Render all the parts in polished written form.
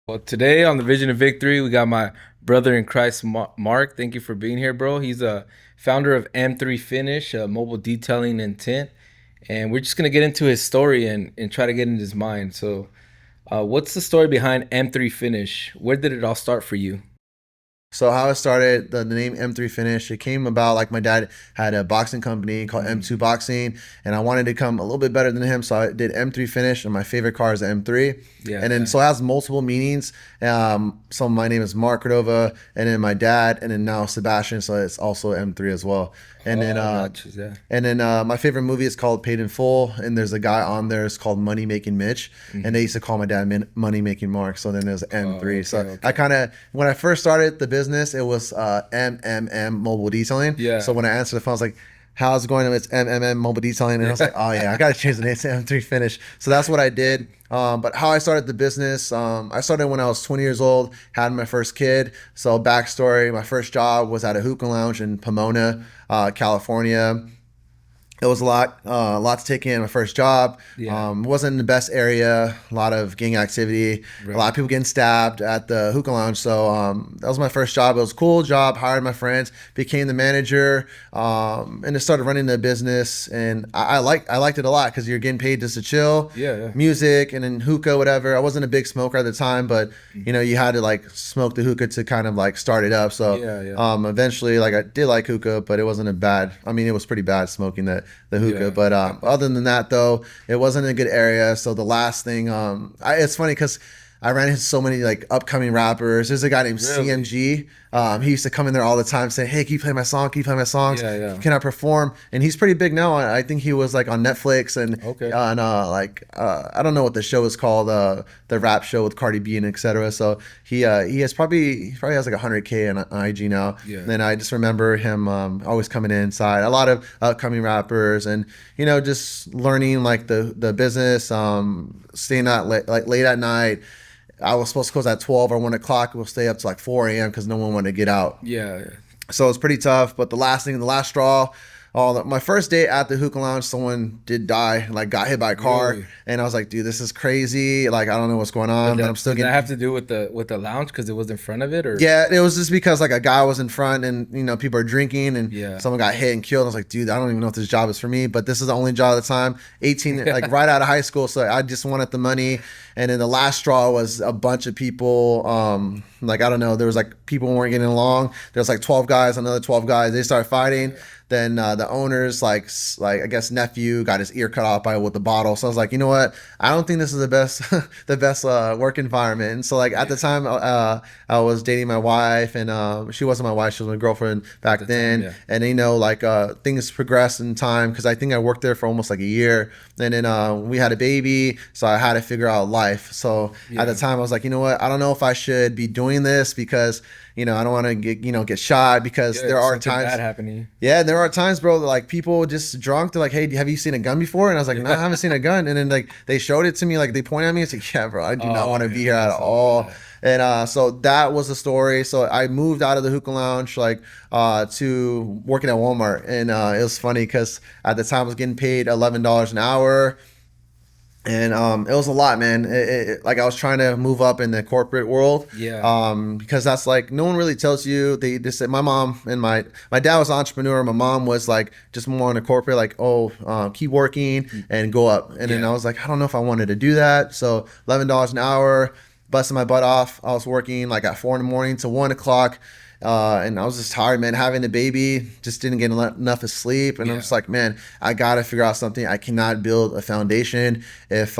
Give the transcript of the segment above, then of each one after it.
Well, today on the Vision of Victory, we got my brother in Christ, Mark. Thank you for being here, bro. He's a founder of M3 Finish, mobile detailing and tint. And we're just going to get into his story and try to get in his mind. So, what's the story behind M3 Finish? Where did it all start for you? So how it started, the name M3 Finish, it came about like my dad had a boxing company called Mm, M2 Boxing, and I wanted to come a little bit better than him, so I did M3 Finish, and my favorite car is the M3. yeah, And then yeah. so it has multiple meanings. So my name is Mark Cordova, and then my dad, and then now Sebastian, so it's also M3 as well. And then Oh, I uh, got you. Yeah. and then my favorite movie is called Paid in Full, and there's a guy on there. It's called Money Making Mitch, and they Hmm. used to call my dad Money Making Mark. So then there's Oh, M3. okay, So I okay. kind of when I first started the business, it was MMM Mobile Detailing. So Yeah. when I answered the phone, I was like, "How's it going?" It's MMM Mobile Detailing, and I was like, "Oh yeah, I gotta change the name to M3 Finish." So that's what I did. But how I started the business, I started when I was 20 years old, had my first kid. So backstory: my first job was at a hookah lounge in Pomona, California. It was a lot to take in. My first job Yeah. wasn't in the best area. A lot of gang activity. A lot Right. of people getting stabbed at the hookah lounge. So that was my first job. It was a cool job. Hired my friends, became the manager, and just started running the business. And I liked it a lot because you're getting paid just to chill, Yeah, yeah. music, and then hookah, whatever. I wasn't a big smoker at the time, but Mhm. you had to like smoke the hookah to kind of like start it up. So Yeah, yeah. eventually, like I did like hookah, but it wasn't a bad. I mean, it was pretty bad smoking the hookah. Yeah. But other than that, though, it wasn't a good area. So the last thing, it's funny because I ran into so many like upcoming rappers. There's a guy named Really? CMG. He used to come in there all the time saying, "Hey, can you play my song? Can you play my songs? Yeah, yeah. Can I perform?" And he's pretty big now. I think he was like on Netflix and Okay. I don't know what the show is called, the rap show with Cardi B and etc. So he probably has like 100K on IG now. Yeah. And I just remember him always coming inside. A lot of upcoming rappers, and just learning like the business, staying out late at night. I was supposed to close at 12 or 1 o'clock. We'll stay up to like 4 a.m. because no one wanted to get out. Yeah, yeah. So it's pretty tough. But the last straw, my first day at the hookah lounge, someone did die, like got hit by a car, Really? and I was like, dude, this is crazy. Like I don't know what's going But on, but I'm that still did that getting. have to do with the lounge because it was in front of it, or Yeah, it was just because like a guy was in front, and people are drinking, and yeah. someone got hit and killed. I was like, dude, I don't even know if this job is for me, but this is the only job at the time. 18, like right out of high school, so I just wanted the money. And then the last straw was a bunch of people. Like I don't know, there was like people weren't getting along. There was like 12 guys, another 12 guys. They started fighting. Then the owner's like I guess nephew got his ear cut off by with the bottle. So I was like, you know what? I don't think this is the best the best work environment. And so like at the Yeah. time, I was dating my wife, and she wasn't my wife; she was my girlfriend At back the time, then. yeah. And like things progressed in time because I think I worked there for almost like a year, and then we had a baby, so I had to figure out life. So at the Yeah. time, I was like, you know what? I don't know if I should be doing this because I don't want to get shot because Yeah, there are something bad times. happening. Yeah, there are times, bro, that, like people just drunk. They're like, "Hey, have you seen a gun before?" And I was like, "No, I Yeah. haven't seen a gun." And then like they showed it to me, like they pointed at me. It's like, "Yeah, bro, I do not Oh, want to be yeah, here at that's so all." bad. And so that was the story. So I moved out of the hookah lounge, like to working at Walmart, and it was funny because at the time I was getting paid $11 an hour, and it was a lot, man. Like I was trying to move up in the corporate world, Yeah. because that's like no one really tells you. They just said my mom and my dad was an entrepreneur. My mom was like just more in the corporate, like keep working and go up. And then I Yeah. was like, I don't know if I wanted to do that. So $11 an hour, busting my butt off. I was working like at 4 in the morning to 1 o'clock. And I was just tired, man. Having a baby, just didn't get enough of sleep, and I'm Yeah. just like, man, I gotta figure out something. I cannot build a foundation if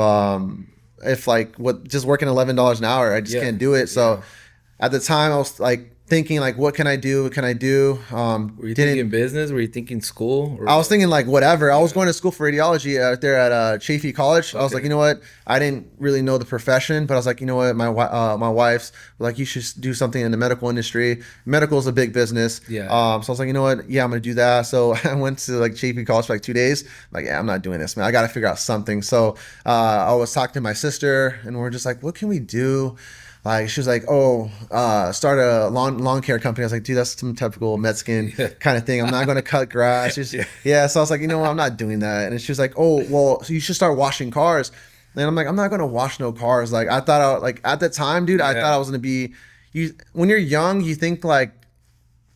like what just working $11 an hour, I just Yeah. can't do it. So Yeah. at the time, I was like thinking like, what can I do? What can I do? Were you Didn't thinking business? Were you thinking school or I was what? thinking like whatever. I was Yeah. going to school for radiology out there at Chaffey College. I was like, you Okay. know what? I didn't really know the profession, but I was like, you know what? My wife's like, you should do something in the medical industry. Medical is a big business. Yeah. Yeah. So I was like, you know what? Yeah, I'm gonna do that. So I went to like Chaffey College for like 2 days. I'm like, yeah, I'm not doing this, man. I got to figure out something. So I was talking to my sister, and we're just like, what can we do? Like she was like, "Oh, start a lawn care company." I was like, "Dude, that's some typical Mexican Yeah. kind of thing. I'm not going to cut grass." Yeah. Yeah, so I was like, you know what, I'm not doing that. And she was like, "Oh, well, so you should start washing cars." And I'm like, I'm not gonna wash no cars. Like I thought, like at the time, dude, I thought I Yeah. was gonna be. You when you're young, you think like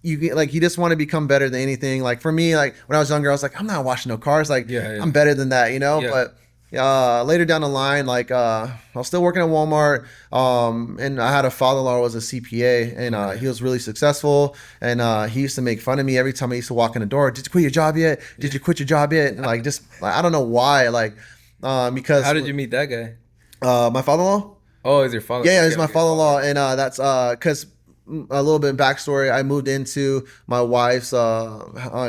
you just want to become better than anything. Like for me, like when I was younger, I was like, I'm not washing no cars. Like Yeah. I'm Yeah. better than that, you know. Yeah. But later down the line, like I was still working at Walmart, and I had a father-in-law who was a CPA, and Okay. he was really successful. And he used to make fun of me every time I used to walk in the door. Did you quit your job yet? Did Yeah. you quit your job yet? And like just like, I don't know why, like How because did you meet that guy? my father-in-law. Oh, is your father? Yeah, Okay. he's my Okay. Father. father-in-law, and that's because a little bit of backstory. I moved into my wife's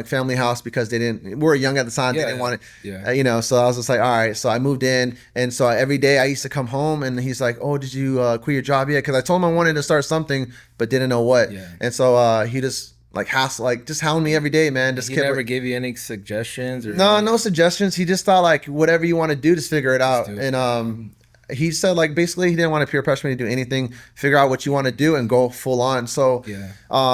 family house because they didn't. We were young at the time. They Yeah. didn't Yeah. want Yeah. it, So I was just like, all right. So I moved in, and so every day I used to come home, and he's like, "Oh, did you quit your job yet?" Because I told him I wanted to start something, but didn't know what. Yeah. And so he just like just hounding me every day, man. Just He kept never gave you any suggestions or no, any. no suggestions. He just thought like whatever you want to do, just figure it Just out. do it. And Yeah. he said like basically he didn't want to peer pressure me to do anything. Figure out what you want to do and go full on. So Yeah.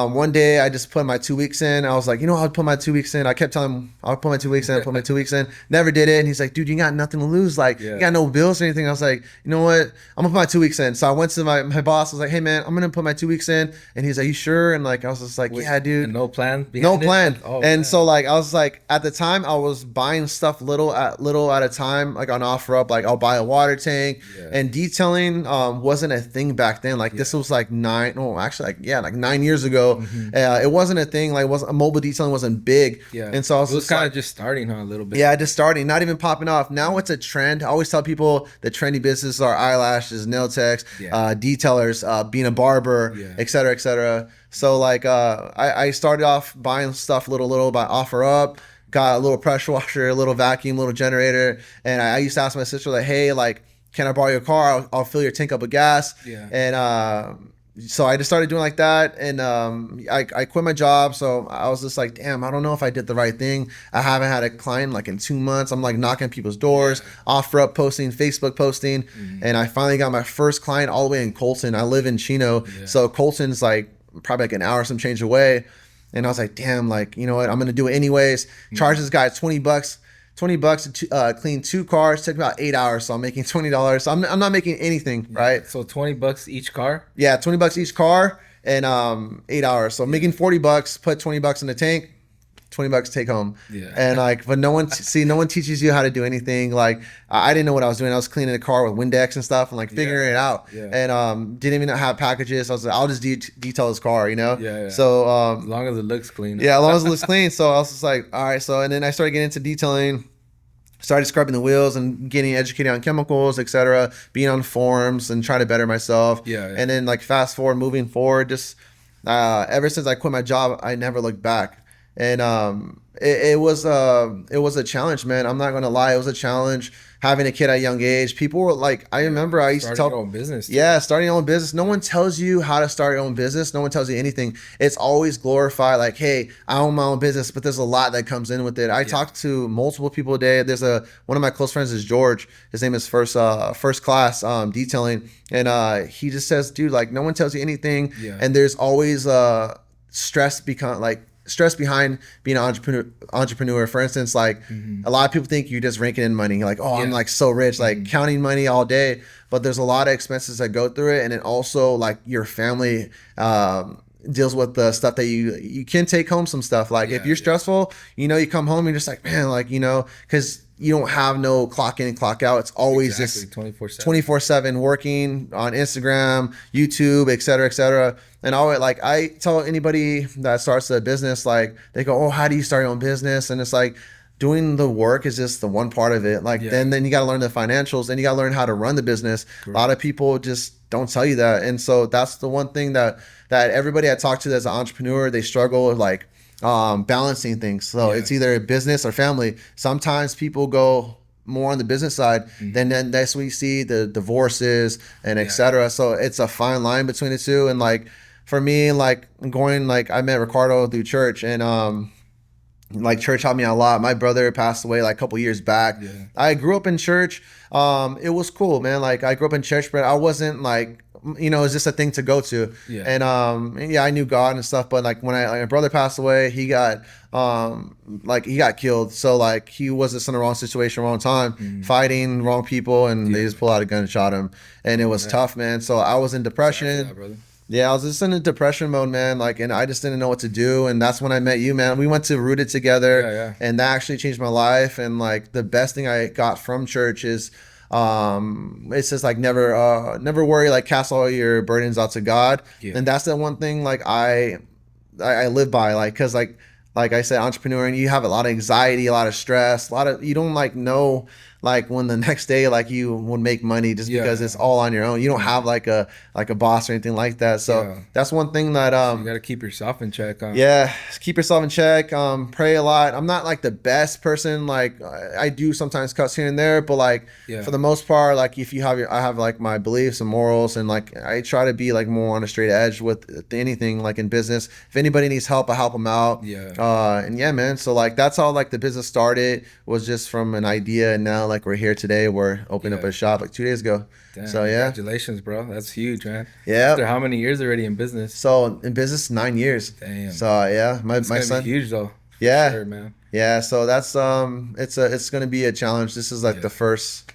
one day I just put my 2 weeks in. I was like, I'll put my 2 weeks in. I kept telling him I'll put my 2 weeks in. I'll put my 2 weeks in. Never did it. And he's like, dude, you got nothing to lose. Like you Yeah. got no bills or anything. I was like, you know what? I'm gonna put my 2 weeks in. So I went to my boss. I was like, hey man, I'm gonna put my 2 weeks in. And he's like, you sure? And like I was just like, Wait, yeah, dude. and no plan No behind it? plan. Oh And man. so like I was like at the time I was buying stuff little at a time, like on OfferUp. Like I'll buy a water tank, Yeah. and detailing wasn't a thing back then. Like this Yeah. was like like 9 years ago. Hmm. It wasn't a thing. Like wasn't mobile detailing wasn't big. Yeah. And so I was It was just kind like of just starting, huh? A little bit. yeah, just starting, not even popping off. Now it's a trend. I always tell people the trendy businesses are eyelashes, nail techs, Yeah. detailers, being a barber, Yeah. et cetera, et cetera. So like I started off buying stuff little by OfferUp. Got a little pressure washer, a little vacuum, little generator, and I used to ask my sister like, "Hey, like, can I borrow your car? I'll fill your tank up with gas." Yeah. And so I just started doing like that, and I quit my job. So I was just like, damn, I don't know if I did the right thing. I haven't had a client like in 2 months. I'm like knocking on people's doors, offer up posting, Facebook posting, and I finally got my first client all the way in Colton. I live in Chino, Yeah. so Colton's like probably like an hour some change away. And I was like, damn, like you know what, I'm gonna do it anyways. Charge this guy $20. $20 to clean 2 cars. Took about 8 hours, so I'm making $20. So I'm not making anything, right? So $20 each car. Yeah, $20 each car and 8 hours. So I'm making $40, put $20 in the tank, $20 take home. Yeah. And like, but no one teaches you how to do anything. Like I didn't know what I was doing. I was cleaning the car with Windex and stuff and like figuring it out. Yeah. And didn't even have packages. I was like, I'll just detail this car, you know? Yeah, yeah. So As long as it looks clean. yeah, as long as it looks clean. So I was just like, all right. So and then I started getting into detailing, started scrubbing the wheels and getting educated on chemicals, etc. Being on forums and trying to better myself. Yeah. And then like fast forward, moving forward, just ever since I quit my job, I never looked back. And it was a challenge, man. I'm not gonna lie, it was a challenge having a kid at a young age. People were like, I remember I used to Starting tell your own business. Too. yeah, starting your own business. No one tells you how to start your own business. No one tells you anything. It's always glorified, like, hey, I own my own business, but there's a lot that comes in with it. I talked to multiple people today. There's one of my close friends is George. His name is First Class Detailing, and he just says, dude, like, no one tells you anything, and there's always stress behind being an entrepreneur. For instance, like a lot of people think you're just raking in money. Like, oh, I'm like so rich, like counting money all day. But there's a lot of expenses that go through it, and then also like your family deals with the stuff that you can take home. Some stuff like if you're stressful, you come home and you're just like, man, like because you don't have no clock in and clock out. It's always just 24/7 working on Instagram, YouTube, et cetera, et cetera. And I tell anybody that starts a business, like they go, oh, how do you start your own business? And it's like doing the work is just the one part of it. Like then you got to learn the financials, then you got to learn how to run the business. Correct. A lot of people just don't tell you that. And so that's the one thing that everybody I talk to that's an entrepreneur, they struggle with like balancing things. So it's either business or family. Sometimes people go more on the business side, then that's when you see the divorces and et cetera. So it's a fine line between the two. And like for me, like I met Ricardo through church, and like church helped me out a lot. My brother passed away like a couple years back. I grew up in church. It was cool, man. Like I grew up in church, but I wasn't like you know, it's just a thing to go to. Yeah. And yeah, I knew God and stuff, but like when my brother passed away, he got killed. So like he was just in the wrong situation, wrong time, Mm. fighting wrong people, and they Yeah. just pulled out a gun and shot him. And it Oh was man. tough, man. So I was in Sorry for depression. that, brother. Yeah, I was just in a depression mode, man. Like, and I just didn't know what to do. And that's when I met you, man. We went to Rooted together, Yeah, yeah. and that actually changed my life. And like the best thing I got from church is, it's just like never worry, like cast all your burdens out to God. Yeah. And that's the one thing like I live by, like, cause like I said, entrepreneur, and you have a lot of anxiety, a lot of stress, a lot of, you don't like know like when the next day like you would make money just Yeah, because it's yeah. all on your own. You don't Mm. have like a boss or anything like that. So Yeah. that's one thing that So you gotta keep yourself in check, huh? yeah, keep yourself in check. Pray a lot. I'm not like the best person. Like I do sometimes cuss here and there, but like for Yeah. the most part, like if you have I have like my beliefs and morals, and like I try to be like more on a straight edge with anything like in business. If anybody needs help, I help them out. Yeah. And yeah, man. So like that's how like the business started, was just from an idea, and now like we're here today. We're opening up Yeah. a shop like 2 days ago. Damn, So yeah, congratulations, bro. That's huge, man. yeah. After how many years already in business? So in business, 9 years. Damn. So yeah, It's my gonna be son. huge though, for Yeah. sure, man. Yeah, so that's it's gonna be a challenge. This is like Yeah. the first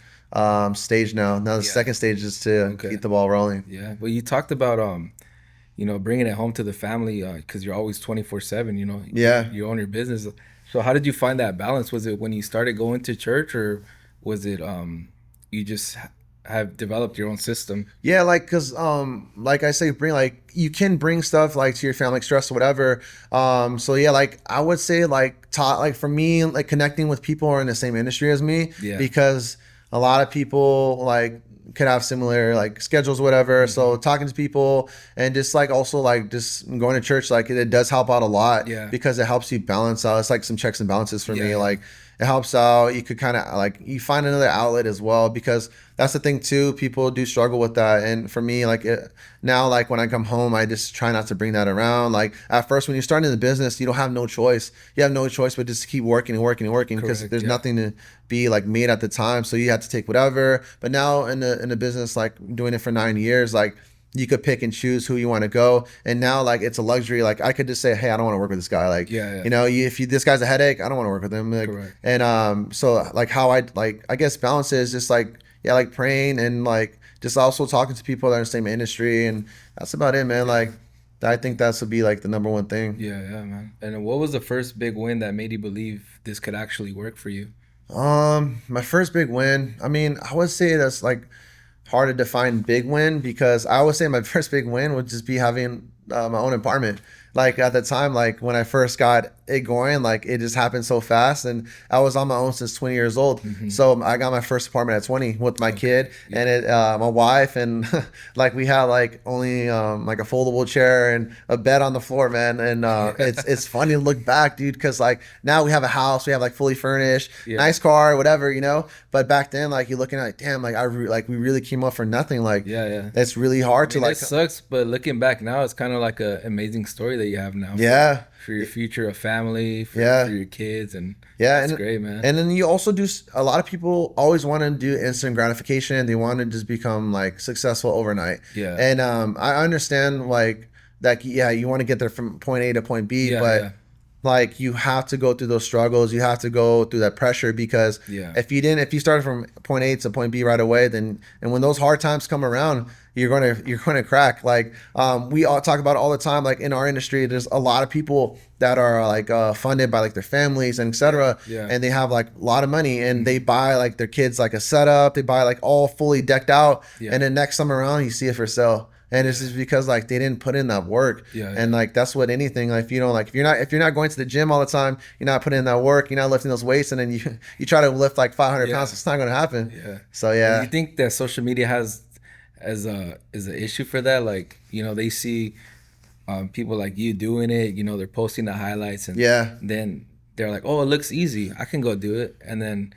stage now. Now the Yeah. second stage is to Okay. get the ball rolling. Yeah. Well, you talked about bringing it home to the family because you're always 24/7. Yeah. You own your business. So how did you find that balance? Was it when you started going to church, or was it you just have developed your own system? Yeah, like cuz like I say, bring like you can bring stuff like to your family, like stress or whatever. So yeah, like I would say like taught like for me, like connecting with people who are in the same industry as me, Yeah. because a lot of people like could have similar like schedules, whatever. So talking to people, and just like also like just going to church, like it does help out a lot, Yeah. because it helps you balance out. It's like some checks and balances for Yeah, me. yeah. Like it helps out. You could kind of like you find another outlet as well, because that's the thing too. People do struggle with that, and for me, like now, like when I come home, I just try not to bring that around. Like at first, when you're starting the business, you don't have no choice. You have no choice but just to keep working and working and working, because Correct. there's Yeah. nothing to be like made at the time. So you have to take whatever. But now in the business, like doing it for 9 years, like you could pick and choose who you want to go. And now like it's a luxury. Like I could just say, hey, I don't want to work with this guy. Like, Yeah, yeah. you know, if you, this guy's a headache, I don't want to work with him. Like, Correct. and so like how I like, I guess balance is just like, yeah, like praying, and like just also talking to people that are in the same industry. And that's about it, man. Yeah. Like I think that's would be like the number one thing. Yeah, yeah, man. And then what was the first big win that made you believe this could actually work for you? My first big win. I mean, I would say that's like hard to define big win, because I would say my first big win would just be having my own apartment. Like at the time, like when I first got it going, like it just happened so fast, and I was on my own since 20 years old. Hmm. So I got my first apartment at 20 with my Okay. kid Yeah. and my wife, and like we had like only like a foldable chair and a bed on the floor, man. And it's funny to look back, dude, because like now we have a house, we have like fully furnished, Yeah. nice car, whatever, you know. But back then, like you're looking at like, damn, like like we really came up for nothing. Like Yeah, yeah. it's really hard I to mean, like, it sucks, but looking back now, it's kind of like an amazing story that you have now yeah. for your future of family, Yeah. for your kids, and Yeah, that's great, man. and then you also do a lot of people always want to do instant gratification. They want to just become like successful overnight. Yeah. And I understand like that. Yeah, you want to get there from point A to point B, Yeah, but yeah, like you have to go through those struggles. You have to go through that pressure, because yeah. if you started from point A to point B right away, then and when those hard times come around, you're gonna crack. Like we all talk about it all the time. Like in our industry, there's a lot of people that are like funded by like their families and etc. Yeah. And they have like a lot of money, and they buy like their kids like a setup. They buy like all fully decked out, Yeah. and then next time around you see it for sale. And it's just because like they didn't put in that work. Yeah, And like that's what anything, like if you don't like if you're not going to the gym all the time, you're not putting in that work, you're not lifting those weights, and then you try to lift like 500 Yeah. pounds, it's not going to happen. Yeah. So Do yeah. you think that social media has as a is an issue for that? Like, they see people like you doing it, they're posting the highlights, and Yeah. then they're like, oh, it looks easy, I can go do it. And then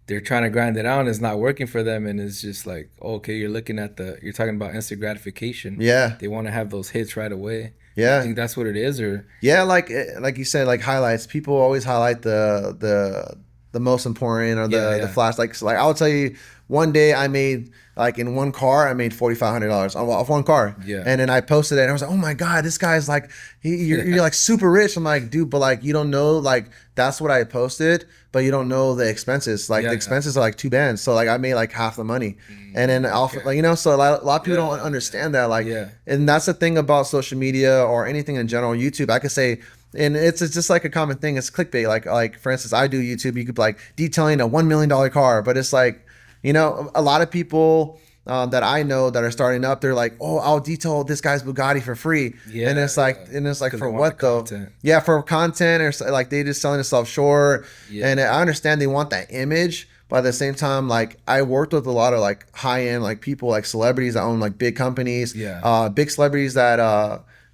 they're trying to grind it out and it's not working for them. And it's just like, okay, you're talking about instant gratification. Yeah. They want to have those hits right away. Yeah. I think that's what it is, or Yeah, like you said, like highlights. People always highlight the the most important or Yeah, the yeah, flash. Like, so like I'll tell you, one day I made like in one car I made $4,500 off one car, yeah, and then I posted it and I was like, oh my god, this guy's like you're yeah, like super rich. I'm like, dude, but like you don't know, like that's what I posted, but you don't know the expenses. Like the yeah, yeah. expenses are like two bands, so like I made like half the money, and then off Okay. like so a lot of people Yeah, don't understand that. Like, yeah, and that's the thing about social media or anything in general. YouTube, I could say, and it's just like a common thing. It's clickbait. Like for instance, I do YouTube. You could be like detailing a $1 million car, but it's like, a lot of people that I know that are starting up, they're like, oh, I'll detail this guy's Bugatti for free, and yeah, yeah. it's like Because they for want the what though? content. Yeah, for content like they just selling themselves short, and Yeah, I understand they want that image. But at the same time, like I worked with a lot of like high end like people, like celebrities that own like big companies, yeah. big celebrities that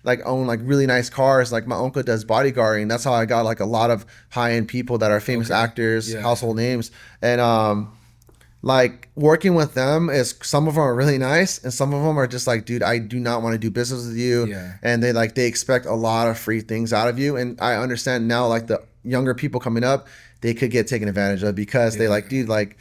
like own like really nice cars. Like my uncle does bodyguarding. That's how I got like a lot of high end people that are famous Okay. actors, Yeah, yeah, household names, and like working with them is some of them are really nice and some of them are just like, dude, I do not want to do business with you, yeah, and they expect a lot of free things out of you, and I understand now like the younger people coming up, they could get taken advantage of because they yeah, like, dude, like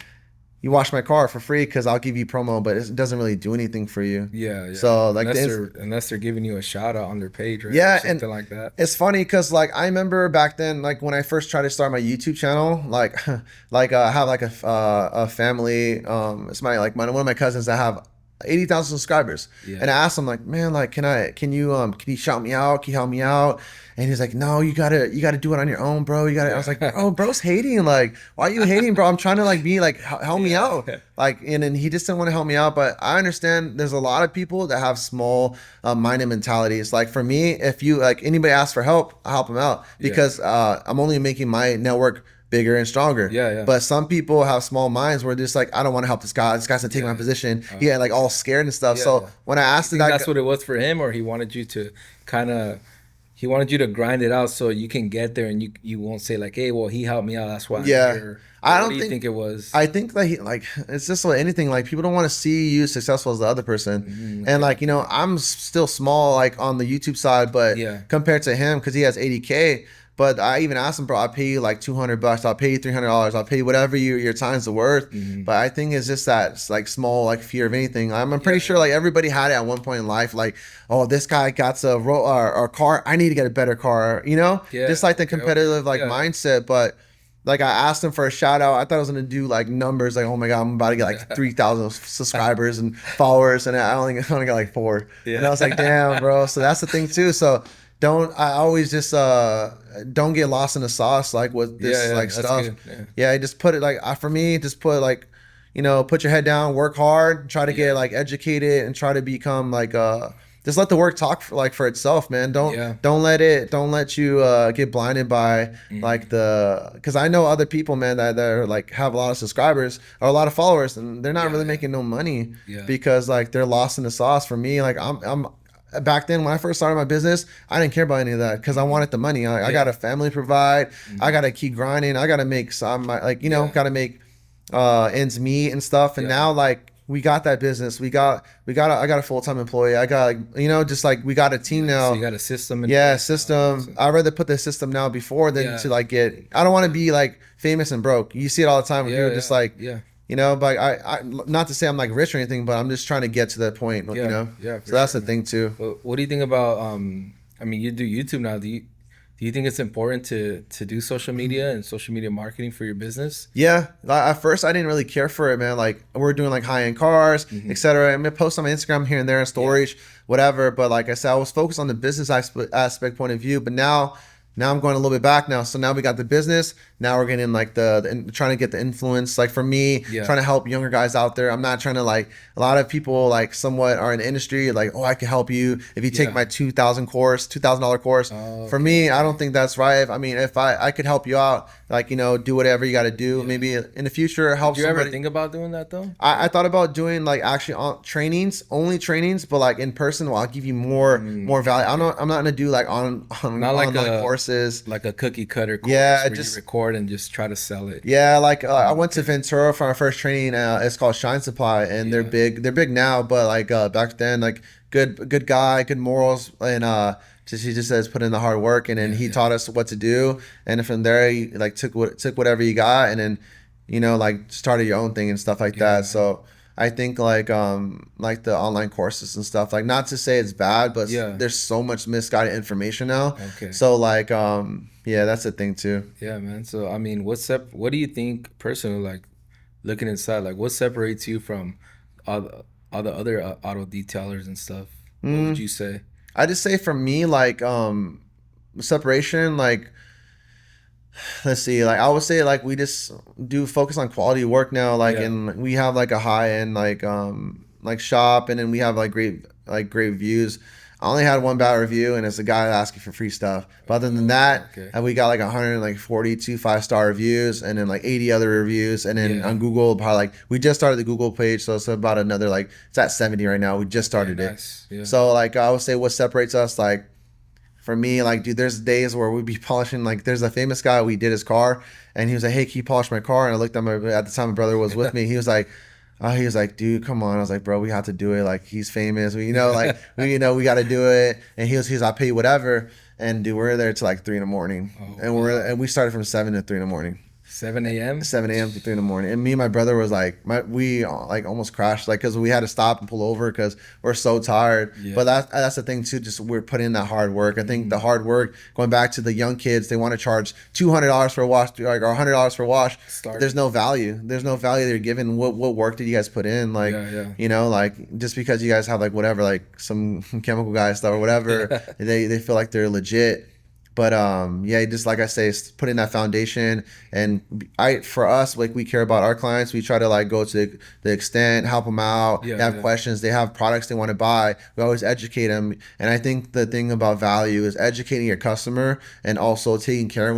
you wash my car for free because I'll give you promo, but it doesn't really do anything for you. yeah, yeah. So like Unless they're giving you a shout out on their page, right, or yeah, and something like that. it's funny because like I remember back then, like when I first tried to start my YouTube channel, like I have like a family, it's one of my cousins that have 80,000 subscribers, Yeah, and I asked him like, man, like can you shout me out, can you help me out? And he's like, no, you gotta do it on your own, bro. You gotta. I was like, yeah, bro, bro's hating. Like, why are you hating, bro? I'm trying to like be like help me yeah, out. Like, and then he just didn't want to help me out. But I understand there's a lot of people that have small minded mentalities. Like for me, if you like anybody asks for help, I help them out yeah, because I'm only making my network bigger and stronger. yeah, yeah, But some people have small minds where they're just like, I don't want to help this guy. This guy's gonna take my yeah. position. He Uh, got like all scared and stuff. yeah, So yeah. when I You asked the think guy, that's what it was for him, or kind of he wanted you to grind it out so you can get there, and you won't say like, hey, well, he helped me out, that's why I'm yeah, here. Or I what do don't you think. think it was? I think that he like it's just like anything. Like people don't want to see you successful as the other person, and Okay, like okay. I'm still small like on the YouTube side, but Yeah, compared to him, because he has 80K. But I even asked him, bro, I'll pay you like $200. I'll pay you $300. I'll pay you whatever your time's worth. hmm, But I think it's just that it's like small like fear of anything. I'm yeah, pretty sure yeah, like everybody had it at one point in life. Like, oh, this guy got a or car. I need to get a better car. Just yeah. like the Okay, okay. competitive like Yeah, mindset. But like I asked him for a shout out. I thought I was gonna do like numbers, like oh my god, I'm about to get like yeah, 3,000 subscribers and followers, and I only got like four. And I was like, yeah, damn, bro. So that's the thing too. So don't I always just don't get lost in the sauce like with yeah, this yeah. like That's stuff. good. Yeah, Yeah, just put it like for me, just put like put your head down, work hard, try to get yeah, like educated, and try to become like just let the work talk for itself, man. Don't yeah. don't let you get blinded by like Hmm. because I know other people, man, that are like have a lot of subscribers or a lot of followers, and they're not Yeah, really yeah, making no money yeah, because like they're lost in the sauce. For me, like I'm back then when I first started my business, I didn't care about any of that because I hmm, wanted the money. I got yeah, a family to provide. I hmm, got to keep grinding. I got to make some like yeah, got to make ends meet and stuff. And yeah. now like we got that business. I got a full-time employee. I got like just like we got a team Yeah. So you now. got a system in Yeah, place now. system. So I'd rather put the system now before than yeah, to like get. I don't want to yeah, be like famous and broke. You see it all the time when people yeah, are just yeah, like, yeah, but I not to say I'm like rich or anything, but I'm just trying to get to that point, yeah, yeah, So for that's sure, the man. thing too. But what do you think about I mean, you do YouTube now. Do you think it's important to do social media and social media marketing for your business? Yeah, at first I didn't really care for it, man. Like we're doing like high end cars, Hmm. etc. I'm gonna post on my Instagram here and there in Yeah, storage, whatever. But like I said, I was focused on the business aspect point of view. But now I'm going a little bit back now. So now we got the business. Now we're getting like trying to get the influence. Like for me, yeah, trying to help younger guys out there. I'm not trying to like a lot of people like somewhat are in the industry like, oh, I can help you if you take yeah. my $2,000 course. Oh, For okay, me, I okay. don't think that's right. I mean, if I could help you out, like do whatever you got to do. Yeah. Maybe in the future help Did you ever somebody. think about doing that though? I thought about doing like actually on trainings, only trainings, but like in person, well, I'll give you more value. Okay. I'm not gonna do like on Not like online a courses. Like a cookie cutter course Yeah, where you just record and just try to sell it. yeah, like I Oh, went to okay. Ventura for our first training. It's called Shine Supply, and they're Yeah. big. They're big now, but like back then, like good guy, good morals, and just he just says put in the hard work, and then Yeah. he Yeah. taught us what to do, and from there, he like took whatever you got, and then like started your own thing and stuff like Yeah, that. man. So I think like the online courses and stuff, like not to say it's bad, but Yeah. there's so much misguided information now. Okay. So like yeah, that's the thing too. Yeah, man. So I mean, what do you think personally, like looking inside, like what separates you from all the other auto detailers and stuff? What would Mm, you say? I just say for me, like separation, like let's see, like I would say like we just do focus on quality work now, like Yeah. and we have like a high end like shop, and then we have like great views. I only had one bad review, and it's a guy asking for free stuff. But other than Okay, that, okay. we got like 142 5-star reviews, and then like 80 other reviews, and then on Yeah. Google, probably like we just started the Google page, so it's about another like it's at 70 right now. We just Okay, started it, nice. Yeah. so like I would say what separates us, like for me, like, dude, there's days where we'd be polishing. Like, there's a famous guy, we did his car, and he was like, "Hey, can you polish my car?" And I looked at the time my brother was with me. He was like, dude, come on. I was like, bro, we have to do it. Like, he's famous. We got to do it. And I'll pay you whatever. And dude, we're there till like 3 in the morning, Oh, and wow. we started from 7 to 3 in the morning. 7 a.m.? 7 a.m. to 3 in the morning. And me and my brother was like, we like almost crashed, like, because we had to stop and pull over because we're so tired. Yeah. But that's the thing too. Just we're putting in that hard work. I think the Mm. hard work, going back to the young kids, they want to charge $200 for a wash, like, or $100 for a wash. But Start. there's no value. There's no value they're given. What work did you guys put in? Like, Yeah, yeah. like just because you guys have like whatever, like some chemical guy stuff or whatever, Yeah. they feel like they're legit. But yeah, just like I say, putting that foundation, and for us, like, we care about our clients. We try to like go to the extent, help them out. They Yeah, have yeah. questions, they have products they want to buy. We always educate them, and I think the thing about value is educating your customer and also taking Yeah. care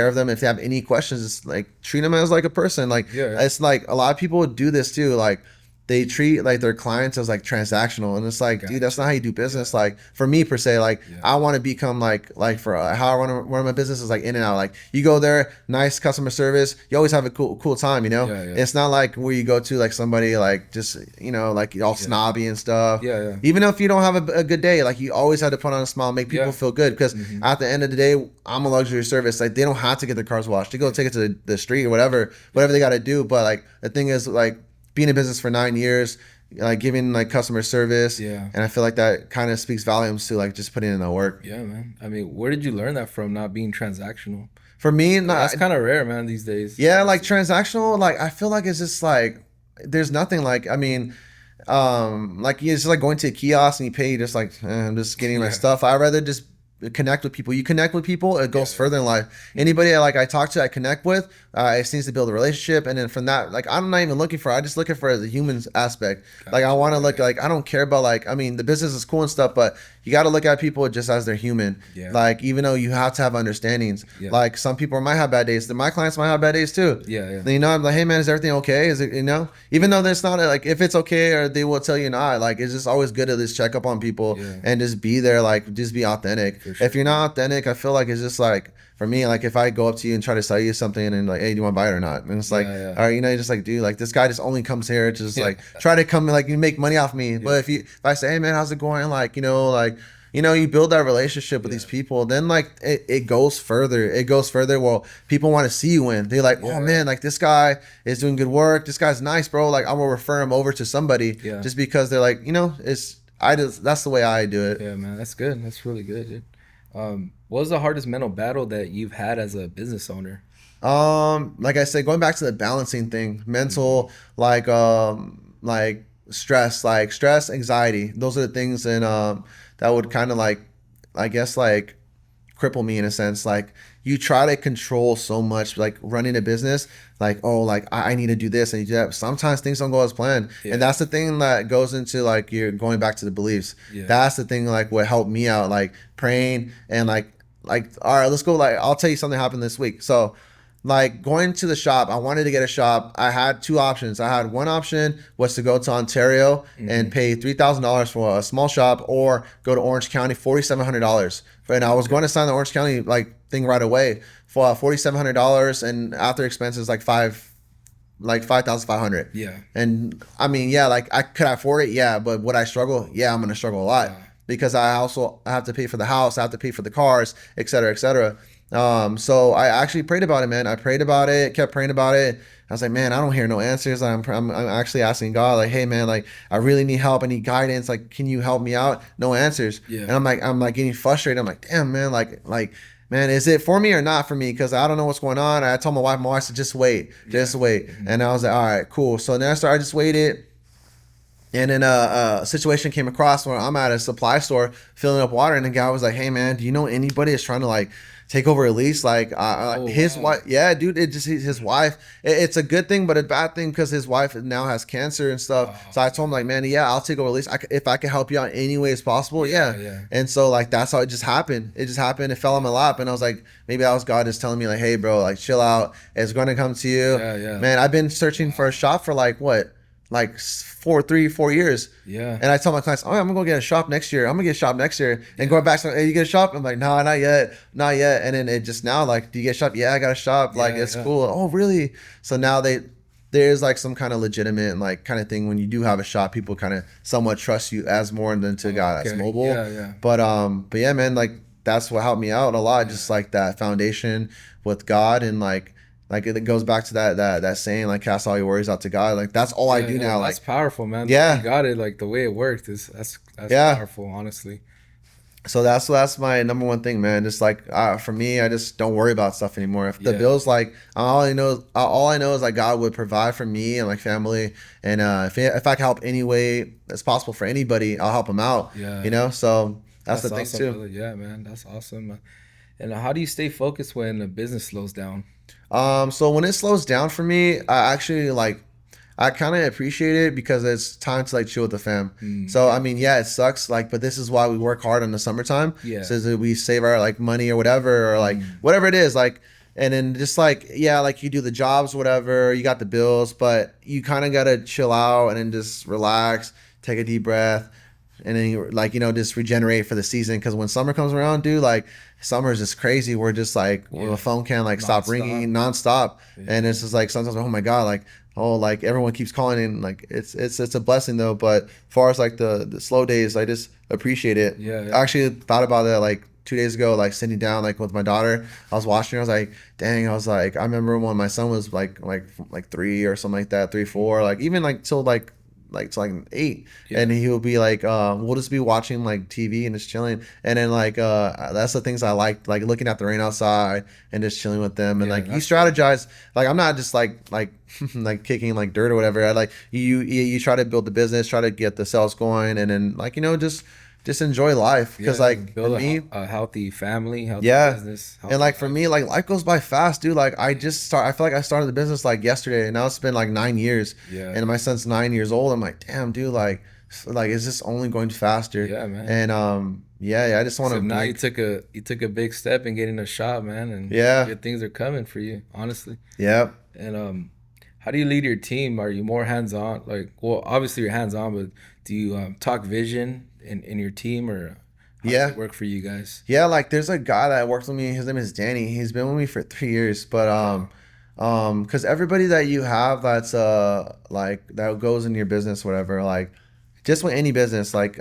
of them. If they have any questions, it's like treat them as like a person. Like, Yeah, yeah. it's like a lot of people do this too. Like, they treat like their clients as like transactional, and it's like, dude, that's not Gotcha. how you do business. Yeah. Like, for me per se, like, Yeah. I want to become like for how I want to run my business is like in and out. Like, you go there, nice customer service, you always have a cool time. Yeah, yeah. It's not like where you go to like somebody like just like all Yeah. snobby and stuff. Yeah, yeah. Even if you don't have a good day, like, you always have to put on a smile, make people Yeah. feel good, because Hmm. at the end of the day, I'm a luxury service. Like, they don't have to get their cars washed. They go take it to the street or whatever they got to do. But like, the thing is, like, being in business for 9 years, like giving like customer service, Yeah. and I feel like that kind of speaks volumes to like just putting in the work. Yeah, man. I mean, where did you learn that from, not being transactional? For me, 'Cause not that's kind of rare, man, these days, yeah, like honestly. transactional, like I feel like it's just like there's nothing like, I mean, like it's just like going to a kiosk and you pay just like I'm just getting my Yeah. stuff. I rather just connect with people. You connect with people, it Yeah, goes yeah. further in life. Anybody like I talk to, I connect with, it seems to build a relationship, and then from that, like, I'm not even looking for, I just looking for the human aspect. Like, I Gotcha. want to Yeah, look, yeah. like, I don't care about, like, I mean, the business is cool and stuff, but you got to look at people just as they're human. Yeah. Like, even though you have to have understandings, Yeah. like, some people might have bad days, my clients might have bad days too. Yeah, yeah. I'm like, hey man, is everything okay? Is it, even though there's not like, if it's okay, or they will tell you not, like, it's just always good to just check up on people Yeah. and just be there, like, just be authentic. For sure. If you're not authentic, I feel like it's just like, for me, like, if I go up to you and try to sell you something and like, hey, do you want to buy it or not? And it's like, Yeah, yeah. all right, you're just like, dude, like, this guy just only comes here to just Yeah. like try to come, like, you make money off me. Yeah. But if I say, hey man, how's it going? Like, you build that relationship with Yeah. these people, then like it goes further. It goes further. Well, people want to see you win. They're like, Yeah. oh man, like, this guy is doing good work. This guy's nice, bro. Like, I'm gonna refer him over to somebody, Yeah. just because they're like, that's the way I do it. Yeah, man. That's good. That's really good, dude. What was the hardest mental battle that you've had as a business owner? Like I said, going back to the balancing thing, mental, like stress, anxiety. Those are the things, and that would kind of like, I guess, like, cripple me in a sense. Like, you try to control so much, like running a business, like, oh, like, I need to do this and you do that. Sometimes things don't go as planned, Yeah. and that's the thing that goes into, like, you're going back to the beliefs. Yeah. That's the thing, like, what helped me out, like praying, and like all right, let's go. Like, I'll tell you something happened this week. So like going to the shop, I wanted to get a shop. I had two options. I had one option was to go to Ontario and Mm-hmm. pay $3,000 for a small shop, or go to Orange County, $4,700. And I was Okay. going to sign the Orange County like thing right away for $4,700, and after expenses like 5,500. Yeah. And I mean, yeah, like I could afford it, yeah, but would I struggle? Yeah, I'm gonna struggle a lot Yeah. because I have to pay for the house, I have to pay for the cars, et cetera, et cetera. So I actually prayed about it, man. I prayed about it, kept praying about it. I was like, man, I don't hear no answers. I'm actually asking God, like, hey, man, like, I really need help. I need guidance. Like, can you help me out? No answers. And Yeah. I'm like getting frustrated. I'm like, damn, man, like, man, is it for me or not for me? Because I don't know what's going on. I told my wife said, just wait, Yeah. just wait. Mm-hmm. And I was like, all right, cool. So then I just waited. And then a situation came across where I'm at a supply store filling up water, and the guy was like, "Hey man, do you know anybody that's trying to like take over a lease?" Like Oh his wow. wife, yeah, dude, it just his wife. It's a good thing, but a bad thing because his wife now has cancer and stuff. Oh So I told him man. like, man, yeah, I'll take over a lease. If I can help you out any way as possible, Yeah. yeah. Yeah. And so like that's how it just happened. It just happened. It fell on my lap, and I was like, maybe that was God just telling me like, hey, bro, like chill out. It's going to come to you, Yeah. Yeah. man. I've been searching for a Wow. shop for like what, like 4 3 4 years. Yeah. And I tell my clients, oh, I'm gonna go get a shop next year. I'm gonna get a shop next year. And going Yeah. back to, hey, you get a shop? I'm like, no, not yet, not yet. And then it just now, like, do you get a shop? Yeah, I got a shop. Like, Yeah. it's Yeah. cool. Oh, really? So now there's like some kind of legitimate like kind of thing when you do have a shop, people kind of somewhat trust you as more than to Oh, God that's okay. mobile. Yeah. Yeah. But yeah, man, like that's what helped me out a lot. Yeah. Just like that foundation with God, and like it goes back to that saying, like cast all your worries out to God. Like that's all I Yeah. do Yeah. now. That's Like powerful, man. The way you yeah, got it, like the way it worked, is that's yeah. powerful, honestly. So that's my number one thing, man. Just like for me, I just don't worry about stuff anymore. If the Yeah. bills, like all I know is like God would provide for me and my family, and if I can help any way that's possible for anybody, I'll help them out. Yeah. So that's the That's thing awesome, too. brother. Yeah, man. That's awesome. And how do you stay focused when the business slows down? So when it slows down for me, I actually like I kind of appreciate it because it's time to like chill with the fam. Mm, So I yeah. mean, yeah, it sucks, like, but this is why we work hard in the summertime, Yeah. so that we save our like money or whatever, or like Mm, whatever it is, like, and then just like yeah, like you do the jobs, whatever, you got the bills, but you kind of gotta chill out and then just relax, take a deep breath, and then you like just regenerate for the season. Because when summer comes around, dude, like summer is just crazy. We're just like well, the yeah. phone can't like stop Non-stop. ringing nonstop, and Yeah. it's just like sometimes, oh my god, like oh, like everyone keeps calling in, like it's a blessing though. But as far as like the slow days, I just appreciate it. Yeah. I Yeah. actually thought about that like 2 days ago, like sitting down like with my daughter. I was watching her. I was like, dang. I was like, I remember when my son was like 3 or something like that, 3 4, like even like till like to like 8, Yeah. and he will be like we'll just be watching like TV and just chilling, and then like that's the things I like looking at the rain outside and just chilling with them, and Yeah. like you That's good. strategize. Like I'm not just like like kicking like dirt or whatever. I like you try to build the business, try to get the sales going, and then like just enjoy life, because Yeah. Yeah. like for Build me, a healthy family, healthy yeah. business, And healthy like for life. me, like life goes by fast, dude. Like I feel like I started the business like yesterday, and now it's been like 9 years, Yeah. and my son's 9 years old. I'm like, damn, dude, like is this only going faster? Yeah, man. And yeah, I just want So to now like, you took a big step in getting a shop, man, and yeah, good things are coming for you, honestly. yeah, And how do you lead your team? Are you more hands on? Like, well, obviously you're hands on, but do you talk vision in your team, or how does yeah. it work for you guys? Yeah, like there's a guy that works with me. His name is Danny. He's been with me for 3 years. But Okay. because everybody that you have that's like that goes in your business, whatever, like just with any business, like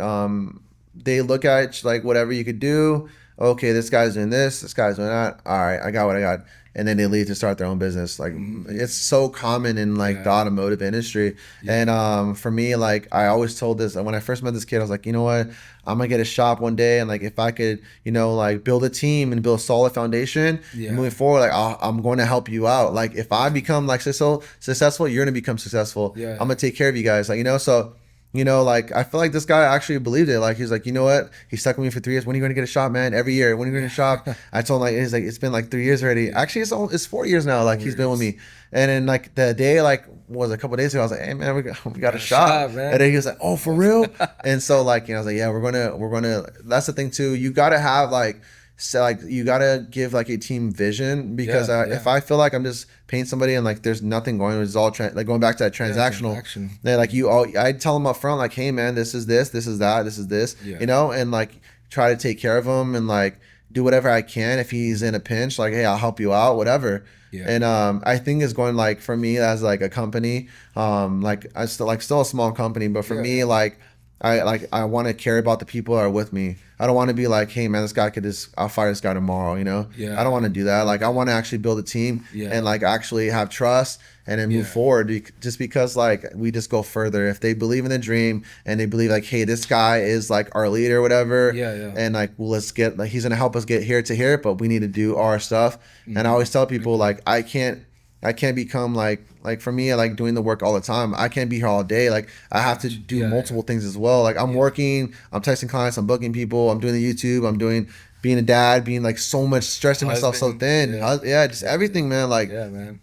they look at like whatever you could do. Okay, this guy's doing this guy's doing that. All right, I got what I got. And then they leave to start their own business. Like Hmm. it's so common in like the Yeah. automotive industry. Yeah. And for me, like I always told this when I first met this kid, I was like, you know what? I'm gonna get a shop one day, and like if I could, like build a team and build a solid foundation Yeah. moving forward, like I'm going to help you out. Like if I become like successful, you're gonna become successful. Yeah. I'm gonna take care of you guys. Like so. Like I feel like this guy actually believed it. Like he's like, you know what? He stuck with me for 3 years. When are you going to get a shop, man? Every year. When are you going to shop? Yeah. I told him like it's been like 3 years already. Yeah. Actually, it's 4 years now. Like he's been with Warriors. me. And then like the day like was a couple days ago, I was like, hey man, we got a Got a shop. shop, And man. then he was like, oh, for real? And so like I was like, yeah, we're gonna. That's the thing too. You gotta have like so like you gotta give like a team vision because Yeah, if yeah, I feel like I'm just paying somebody and like there's nothing going, it's all like going back to that yeah. transactional. Transaction. Then like you all, I tell them up front like, hey man, this is this, this is that, this is this, Yeah, you know, and like try to take care of him and like do whatever I can if he's in a pinch. Like, hey, I'll help you out, whatever. yeah, And I think it's going like for me as like a company, like I still a small company, but for yeah, me yeah. like I want to care about the people that are with me. I don't want to be like, hey man, this guy could just I'll fire this guy tomorrow. You know, I don't Yeah, want to do I that. love Like I that. want to actually build a team and Yeah, like actually have trust and then move yeah, forward. Just because like we just go further if they believe in the dream and they believe like, hey, this guy is like our leader, or whatever. yeah, yeah. And like, well, let's get like he's gonna help us get here to here, but we need to do our stuff. And I Mm-hmm. always tell I like people that. like I can't become like for me, I like doing the work all the time. I can't be here all day. Like I have to Gotcha. do Yeah, yeah, multiple things as well. Like I'm yeah. working, I'm texting clients, I'm booking people, I'm doing the YouTube, I'm doing being a dad, being like so much stretching myself so Husband. thin. Yeah, Yeah, just yeah, yeah, everything, man. Like, yeah, man.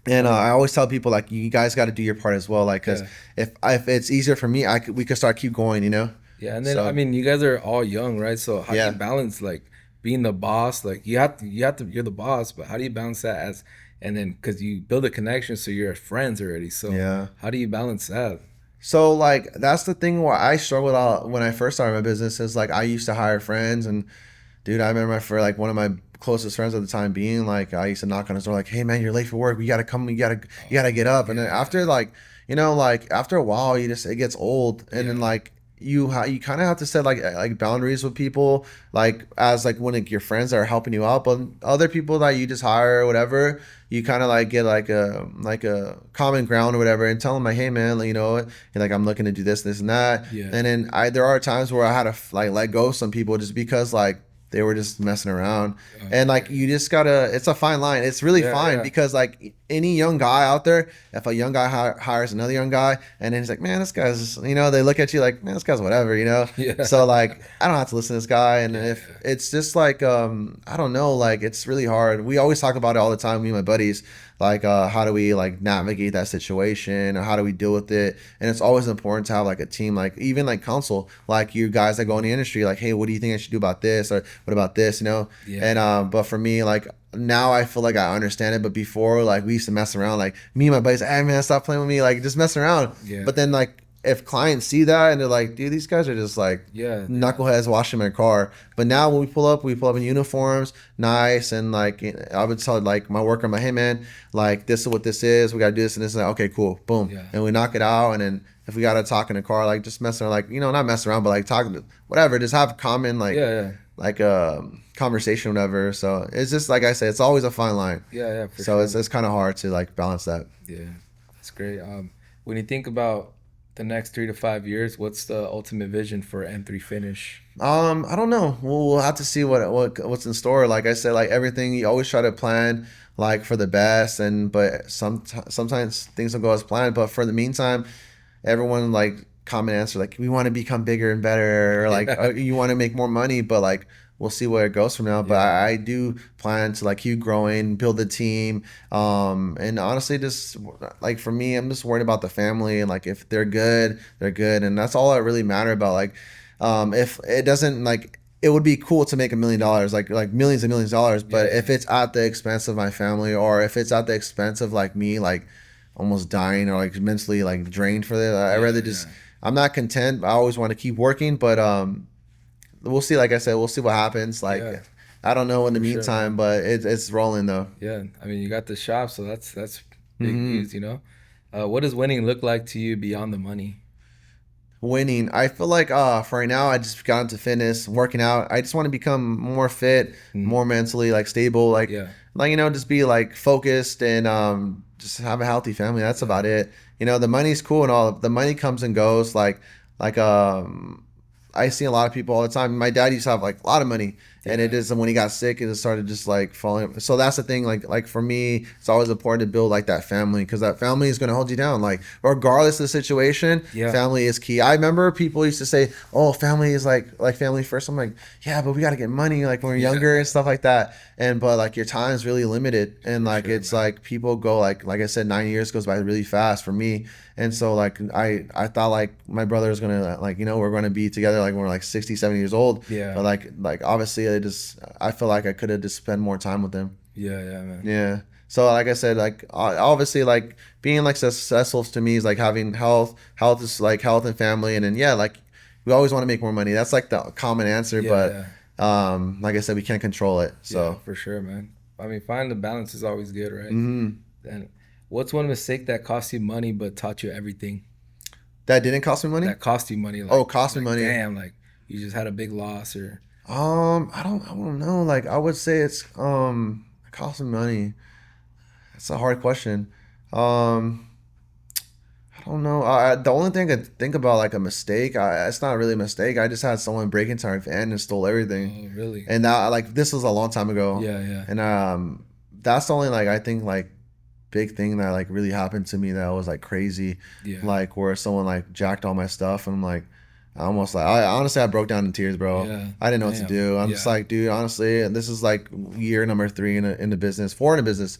and I I mean, always tell people like you guys got to do your part as well. Like, cause yeah, if it's easier for me, we could start keep going. You know. yeah. And then I So mean, you guys are all young, right? So how do you yeah, balance like being the boss? Like you have to, you're the boss, but how do you balance that as, and then because you build a connection, so you're friends already. So yeah. how do you balance that? So like that's the thing where I struggled out when I first started my business is like I used to hire friends and dude, I remember for like one of my closest friends at the time being like I used to knock on his door like, hey man, you're late for work. We gotta come. You gotta get up. And then Yeah, after like like after a while, you just it gets old. And then yeah, like you kind of have to set like boundaries with people like as like when like, your friends are helping you out, but other people that you just hire or whatever. You kind of like get like a common ground or whatever, and tell them like, hey man, like, you know what, and like I'm looking to do this, this, and that. yeah. And then there are times where I had to like let go of some people just because like they were just messing around. And like Okay. you just gotta it's a fine line. It's really Yeah, fine yeah, because like any young guy out there, if a young guy hires another young guy and then he's like, man, this guy's, they look at you like, man, this guy's whatever, so yeah, like I don't have to listen to this guy. And yeah, if it's just like I don't know, like it's really hard. We always talk about it all the time, me and my buddies, like how do we like navigate that situation or how do we deal with it. And it's always important to have like a team, like even like counsel, like you guys that go in the industry, like, hey, what do you think I should do about this, or what about this, yeah, and yeah, but for me, like now I feel like I understand it, but before like we used to mess around, like me and my buddies, hey man, stop playing with me, like just messing around. yeah, But then like if clients see that and they're like, dude, these guys are just like yeah, yeah. knuckleheads washing my car. But now when we pull up in uniforms, nice, and like I would tell like my worker, my, hey man, like this is what this is. We gotta do this and this and that. Okay, cool, boom, Yeah. and we knock it out. And then if we gotta talk in the car, like just messing, like not messing around, but like talking, whatever, just have common Yeah, yeah, like conversation, whatever. So it's just like I said, it's always a fine line. yeah, yeah, for So sure. it's kind of hard to like balance that. Yeah, that's great. When you think about the next 3 to 5 years, what's the ultimate vision for M3 Finish? I don't know. We'll have to see what's in store. Like I said, like everything, you always try to plan like for the best, and but sometimes things don't go as planned. But for the meantime, everyone like common answer like we want to become bigger and better, or like Yeah, you want to make more money, but like we'll see where it goes from now. But yeah, I do plan to like keep growing, build a team, and honestly, just like for me, I'm just worried about the family and like if they're good, they're good, and that's all I really matter about. Like, if it doesn't like. It would be cool to make $1 million, like millions and millions of dollars. yeah, But if yeah, it's at the expense of my family, or if it's at the expense of like me, like almost dying or like mentally like drained for that. I yeah, rather just I'm not content. I always want to keep working, but we'll see. Like I said, we'll see what happens. Like yeah, I don't know in the for sure, meantime, man. but it's rolling though. Yeah, I mean, you got the shop, so that's big Hmm. news, you know. What does winning look like to you beyond the money? Winning. I feel like for right now I just got into fitness, working out. I just want to become more fit, Mm, more mentally like stable, yeah, like just be like focused and just have a healthy family. That's yeah, about it. The money's cool and all. The money comes and goes. Like I see a lot of people all the time. My dad used to have like a lot of money, and it yeah, is when he got sick, it just started just like falling. So that's the thing. Like for me, it's always important to build like that family because that family is going to hold you down. Like regardless of the situation, yeah, family is key. I remember people used to say, "Oh, family is like family first." I'm like, yeah, but we got to get money like when we're yeah, younger and stuff like that. And but like your time is really limited, and for like sure, it's man. like people go like I said, 9 years goes by really fast for me. And so like I thought like my brother was gonna like, you know, we're gonna be together like when we're like 60, 70 years old. Yeah. But like obviously I feel like I could have just spent more time with him. Yeah, yeah, man. Yeah. So like I said, like obviously like being like successful to me is like having health. Health is like health and family, and then yeah, like we always want to make more money. That's like the common answer, Yeah, but yeah. like I said, we can't control it. Yeah, So for sure, man. I mean, finding the balance is always good, right? mhm. And what's one mistake that cost you money but taught you everything? That didn't cost me money. That cost you money, Oh, cost me like money. damn, like you just had a big loss or I don't know. Like I would say it's it cost me money. That's a hard question. Um, I don't know. The only thing I could think about like a mistake, it's not really a mistake. I just had someone break into our van and stole everything, oh, really? and that like this was a long time ago, Yeah, yeah, and that's the only like I think like big thing that like really happened to me that was like crazy, yeah, like where someone like jacked all my stuff, and I'm like, I almost like I honestly I broke down in tears, bro. yeah. I didn't know what to Damn. do. I'm just Yeah. like, dude, honestly, and this is like year number three in the business, four in the business,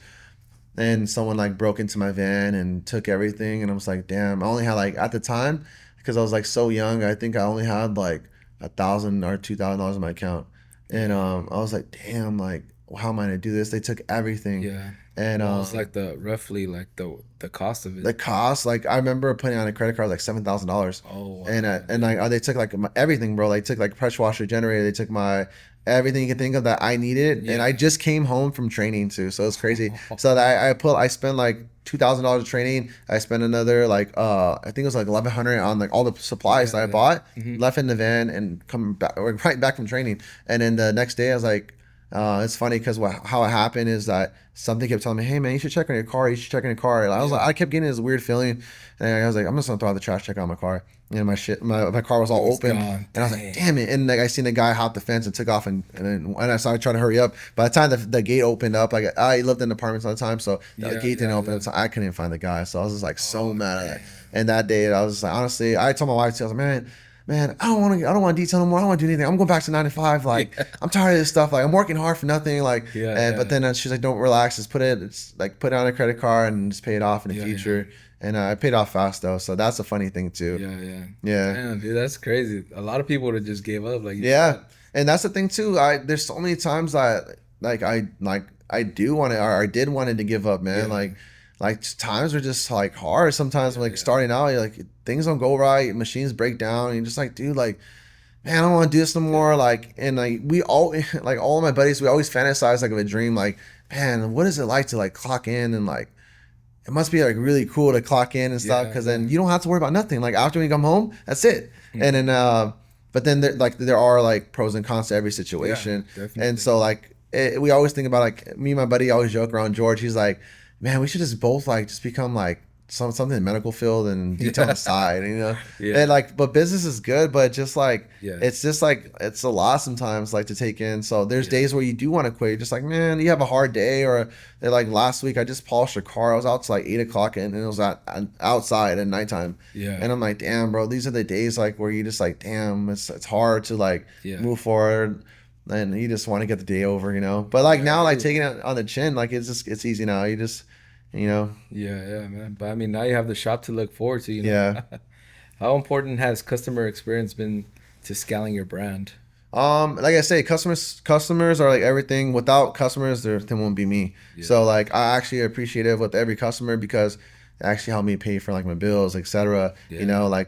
and someone like broke into my van and took everything, and I was like, damn. I only had like at the time because I was like so young, I think I only had like $1,000 or $2,000 in my account, and Yeah. I was like, damn, like how am I gonna do this? They took everything, Yeah. and What was like the roughly like the cost of it? the cost, like I remember putting on a credit card like $7,000, Oh and wow. like Yeah. they took like everything, bro. They took like pressure washer, generator. They took my everything you can think of that I needed, and I Yeah. just came home from training too, so it's crazy. So that I spent like $2,000 of training. I spent another like I think it was like 1,100 on like all the supplies Yeah, that I yeah. bought, Hmm. left in the van, and come back right back from training. And then the next day I was like. It's funny because how it happened is that something kept telling me, "Hey man, you should check on your car. You should check on your car." And I was like, Yeah. I kept getting this weird feeling, and I was like, I'm just gonna throw out the trash, check out my car. And my car was It all was open, gone. and I was like, Dang. damn it. And like I seen the guy hop the fence and took off, and I started trying to hurry up. By the time the gate opened up, like I lived in apartments all the time, so the Yeah, gate didn't yeah, open. yeah. So I couldn't find the guy, so I was just like so Oh mad at that. damn. And that day, I was just like, honestly, I told my wife, too, I was like, man, I don't want to detail no more. I don't want to do anything. I'm going back to 9 to 5. Like, Yeah. I'm tired of this stuff. Like, I'm working hard for nothing. Like, Yeah, and but yeah. then she's like, don't relax. Just put it on a credit card and just pay it off in the Yeah, yeah. future. And I paid off fast though, so that's a funny thing too. Yeah, yeah. Yeah, Damn, dude, that's crazy. A lot of people would have just gave up, like you yeah, said. and that's the thing too. There's so many times that I do want to, or I did wanted to give up, man. Yeah, Like times are just like hard. Sometimes yeah, like yeah, starting out, you're like things don't go right, machines break down, and you're just like, dude, like man, I don't want to do this no more. yeah, Like, and like we all, like all of my buddies, we always fantasize like of a dream. Like, man, what is it like to like clock in and like it must be like really cool to clock in and stuff yeah, because yeah. then you don't have to worry about nothing. Like after we come home, that's it. Hmm. And then, but then there are like pros and cons to every Yeah, situation. And definitely. so like we always think about like me and my buddy always joke around George. He's like, man, we should just both like just become like something in the medical field and detail on the Yeah, side, and yeah, like, but business is good, but just like yeah, it's just like it's a lot sometimes like to take in. So there's yeah, days where you do want to quit. You're just like, man, you have a hard day, or they're like last week I just polished a car. I was out to like 8 o'clock and it was outside at nighttime, yeah, and I'm like, damn, bro, these are the days like where you just like, damn, it's hard to like yeah, move forward. And you just want to get the day over. But like yeah. now, It like is. taking it on the chin, like it's easy now. You just, you know, Yeah, yeah, man. But I mean, now you have the shop to look forward to, you know. yeah. How important has customer experience been to scaling your brand? Like I say, customers are like everything. Without customers, there won't be me. Yeah, So like I actually appreciate it with every customer because it actually helped me pay for like my bills, etc. yeah.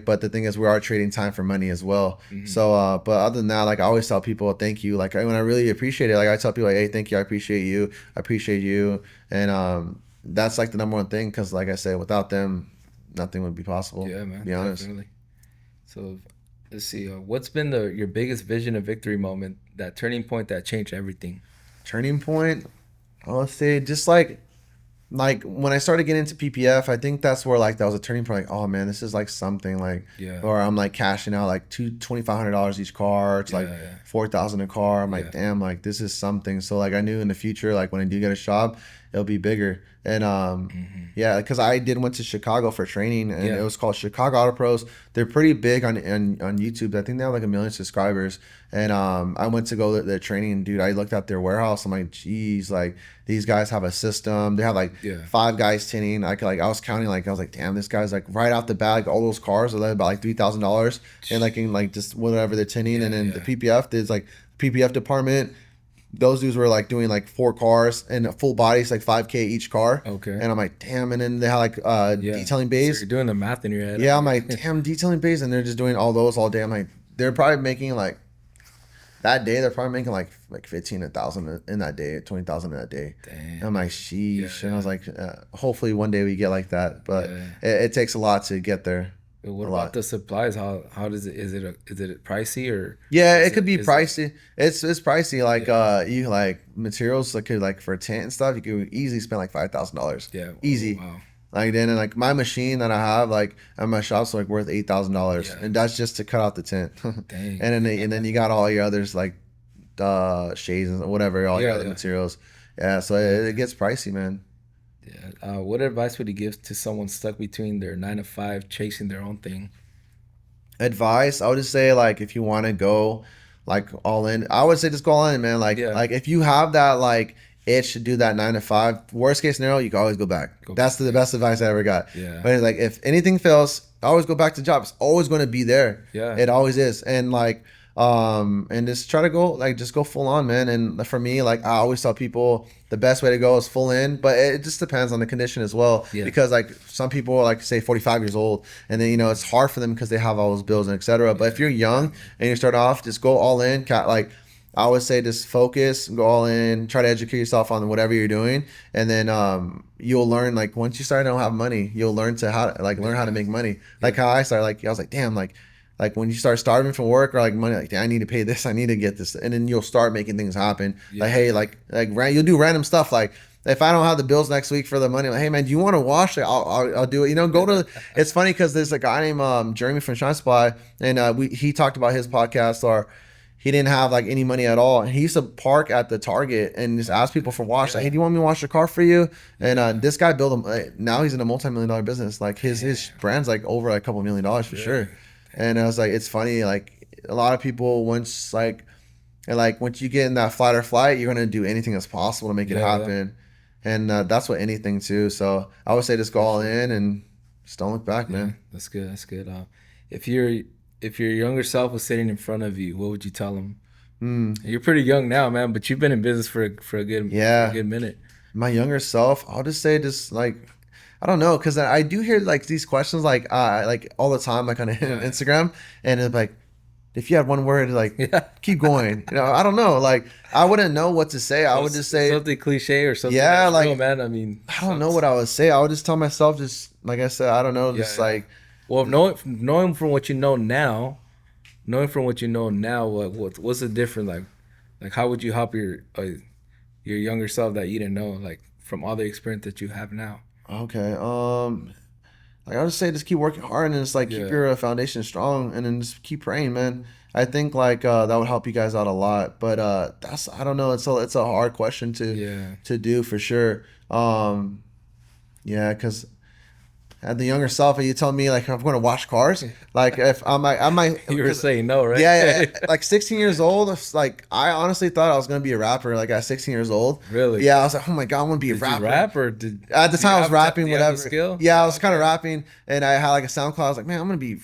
But the thing is we are trading time for money as well. Hmm. So but other than that, like I always tell people thank you. Like when I really appreciate it, like I tell people like, hey, thank you, I appreciate you. And that's like the number one thing because like I said, without them, nothing would be possible, Yeah, to man, be honest. definitely. So let's see. What's been your biggest vision of victory moment? That turning point that changed everything. Turning point, I'll say just like when I started getting into PPF, I think that's where like that was a turning point. Like, oh man, this is like something like, Yeah, or I'm like cashing out like $2,500 each car. It's like yeah, yeah, 4,000 a car. I'm like, yeah, damn, like this is something. So like I knew in the future, like when I do get a shop, it'll be bigger. And hmm, yeah, because I did went to Chicago for training, and it yeah, was called Chicago Auto Pros. They're pretty big on YouTube. I think they have like 1 million subscribers. And I went to go to their training, dude. I looked at their warehouse. I'm like, geez, like these guys have a system. They have like Yeah. 5 guys tinting. I was counting, like I was like, damn, this guy's like right out the bat, like all those cars are like about like $3,000, and like in like just whatever they're tinting, and then the PPF, there's like PPF department. Those dudes were like doing like 4 cars and a full body, it's like 5K each car. Okay. And I'm like, damn. And then they had like detailing So bays. you're doing the math in your head. Yeah, I'm like, damn, detailing bays, and they're just doing all those all day. I'm like, they're probably making like that day. They're probably making like 15,000 in that day, 20,000 in that day. Damn. And I'm like, sheesh. Yeah, And I was like, hopefully one day we get like that, but Yeah. it takes a lot to get there. What A about lot. the supplies? How does it is it pricey or Yeah, is it could be is pricey. It's pricey. Like you like materials like could like for a tent and stuff, you could easily spend like $5,000. yeah. Easy. Wow. Like then and like my machine that I have like at my shop's like worth $8,000, Yeah. and that's just to cut out the tent. Dang. And then you got all your others like shades and whatever, all your other materials. Yeah, so it gets pricey, man. Yeah. What advice would you give to someone stuck between their 9 to 5, chasing their own thing? Advice, I would just say like if you want to go like all in, I would say just go all in, man. Like Yeah. like if you have that like itch to do that 9 to 5, worst case scenario, you can always go back. That's the best advice I ever got. Yeah. But it's like if anything fails, always go back to job. It's always going to be there. Yeah. It always is. And like and just try to go like just go full on, man. And for me, like I always tell people the best way to go is full in, but it just depends on the condition as well. Yeah. Because like some people are like say 45 years old, and then it's hard for them because they have all those bills and etc. But if you're young and you start off, just go all in. Like I always say, just focus, go all in, try to educate yourself on whatever you're doing, and then you'll learn. Like once you start to have money, you'll learn learn how to make money. Like how I started. Like I was like, damn, like when you start starving from work or like money, like I need to pay this, I need to get this, and then you'll start making things happen. Yeah. Like hey, you'll do random stuff. Like if I don't have the bills next week for the money, like hey man, do you want to wash? Like, I'll do it. Go to. It's funny because there's a guy named Jeremy from Shine Supply, and he talked about his podcast or. He didn't have like any money at all. And he used to park at the Target and just ask people for wash. Like, hey, do you want me to wash your car for you? And this guy built him. Now he's in a multi-million-dollar business. Like his brand's like over like a couple $1,000,000 for sure. And I was like, it's funny. Like a lot of people once once you get in that fight or flight, you're gonna do anything that's possible to make it happen. And that's what anything too. So I would say just go all in and just don't look back, man. That's good. That's good. If your younger self was sitting in front of you, what would you tell him? You're pretty young now, man, but you've been in business for a good minute. My younger self, I'll just say just like I don't know, because I do hear like these questions like all the time like on Instagram, and it's like if you had one word like keep going, I don't know, like I wouldn't know what to say. I would just say something cliche or something. Yeah, like real, man. I mean, I don't know what I would say. I would just tell myself just like I said, I don't know, just like. Well, knowing from what you know now, what's the difference? Like how would you help your younger self that you didn't know, like from all the experience that you have now? Okay, like I would say, just keep working hard and just like keep your foundation strong, and then just keep praying, man. I think like that would help you guys out a lot. But I don't know. It's a hard question to do for sure. Yeah, because. At the younger self, you tell me like I'm going to wash cars. Like if I might. You were saying no, right? Yeah. Like 16 years old. It's like I honestly thought I was going to be a rapper. Like at 16 years old. Really? Yeah. I was like, oh my god, I want to be a rapper. You rap or at the time I was rapping, whatever. Skill? Yeah, I was kind of rapping, and I had like a SoundCloud. I was like, man, I'm gonna be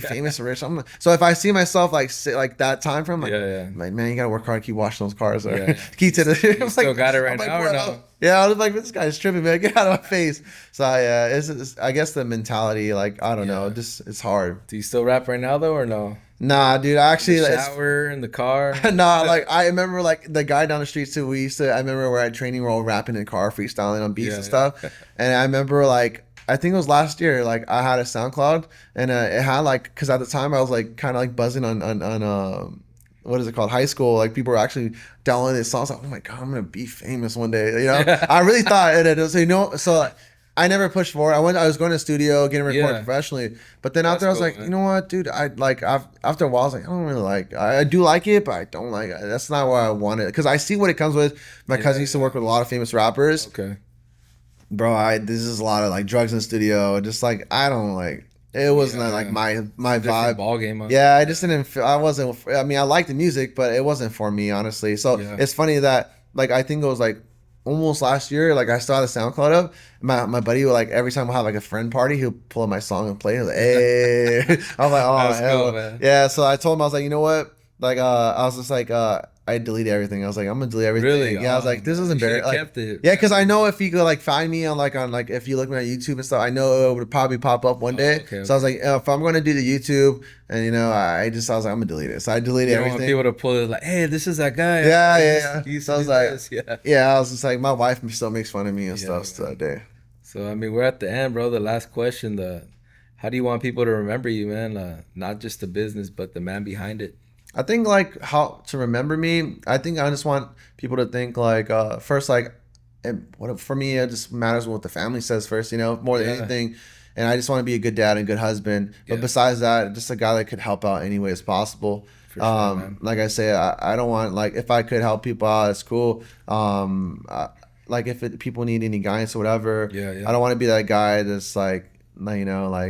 famous and rich. So if I see myself like that time frame, like, like man, you gotta work hard, keep washing those cars, or keep to the. You still got it right now or no? Yeah, I was like, this guy's tripping, man. Get out of my face. So it's I guess the mentality, like I don't know, just it's hard. Do you still rap right now though, or no? Nah, dude. I actually in the shower in the car. Nah, like I remember like the guy down the street too. I remember we're at training, we're all rapping in the car, freestyling on beats and stuff. And I remember like I think it was last year. Like I had a SoundCloud, and it had like because at the time I was like kind of like buzzing on what is it called? High school. Like people were actually downloading this song. I was like, oh my god, I'm gonna be famous one day. I really thought it was, so I never pushed forward. I was going to the studio, getting recorded professionally. But then after I was like, you know what, dude, after a while I was like, I don't really like I do like it, but I don't like it. That's not what I wanted. Because I see what it comes with. My cousin used to work with a lot of famous rappers. Okay. Bro, this is a lot of like drugs in the studio. Just like I don't like. It wasn't like my vibe. Ball game. Huh? Yeah, I just didn't feel. I mean, I liked the music, but it wasn't for me, honestly. So it's funny that like I think it was like almost last year, like I still had a SoundCloud up. My buddy would like every time I have like a friend party, he'll pull up my song and play. He was like, hey, I was like, oh That's cool, hell man. yeah. So I told him I was like, you know what? Like I was just like I deleted everything. I was like, I'm gonna delete Really? everything. Yeah, I was Oh like, this is man, you should embarrassing. have Like kept it. yeah, because I know if you could like find me on like if you look me on YouTube and stuff, I know it would probably pop up one Oh, day. okay, So I was okay. like, if I'm gonna do the YouTube, and I was like, I'm gonna delete it. So I deleted You don't want people everything. to pull it like, hey, this is that guy. Yeah, He yeah, used, yeah. he used So to I do was like, this. Yeah. yeah, I was just like, my wife still makes fun of me and Yeah, stuff to that man. day. So I mean, we're at the end, bro. The last question, the how do you want people to remember you, man? Not just the business, but the man behind it. I think like how to remember me. I think I just want people to think like first like, and what for me it just matters what the family says first, more than Yeah, anything. And I just want to be a good dad and good husband. But yeah, besides that, just a guy that could help out any way as possible. for sure, man. Like I say, I don't want like if I could help people out, it's cool. Like if people need any guidance or whatever, Yeah, I yeah, don't want to be that guy that's like, like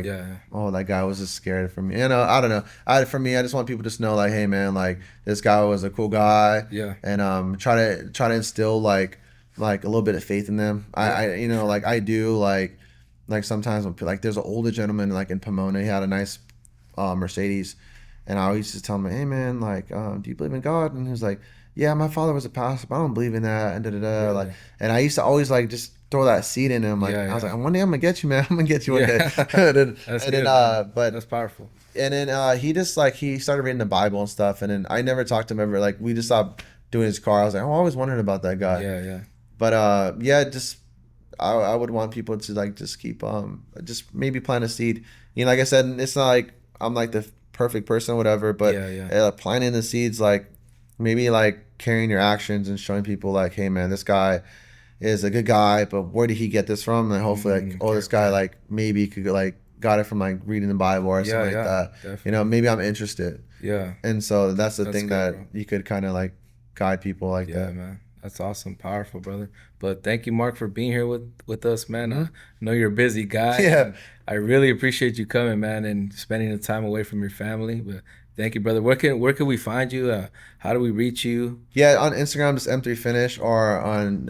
yeah, oh that guy was just scared for me. I don't know. For me, I just want people to just know like, hey man, like this guy was a cool guy, yeah, and try to instill like a little bit of faith in them. yeah, for Like sure. I do like sometimes when like there's an older gentleman like in Pomona, he had a nice Mercedes, and I always just tell him, hey man, like do you believe in God? And he was like, yeah, my father was a pastor, but I don't believe in that, and da da da. Like, Really? and I used to always like just throw that seed in him. Like Yeah, I was like, yeah, one day I'm gonna get you, man. I'm gonna get you one day. yeah. That's And then good, man. but That's powerful. and then he just like he started reading the Bible and stuff, and then I never talked to him ever. Like we just stopped doing his car. I was like, oh, I always wondered about that guy. Yeah, yeah, But yeah, just I would want people to like just keep just maybe plant a seed. Like I said, it's not like I'm like the perfect person, or whatever. But yeah, yeah, planting the seeds, like maybe like carrying your actions and showing people like, hey man, this guy is a good guy, but where did he get this from? And hopefully like, oh, Okay, this guy okay. like maybe could like got it from like reading the Bible or Yeah, something like yeah, that. definitely. Maybe I'm interested, Yeah, and so that's the that's thing good, that bro. you could kind of like guide people like Yeah, that. man. That's awesome. Powerful, brother. But thank you, Mark, for being here with us, man. I Mhm. know you're a busy guy, Yeah. and I really appreciate you coming, man, and spending the time away from your family. But thank you, brother. Where can we find you? How do we reach you? Yeah, on Instagram just M3 Finish or on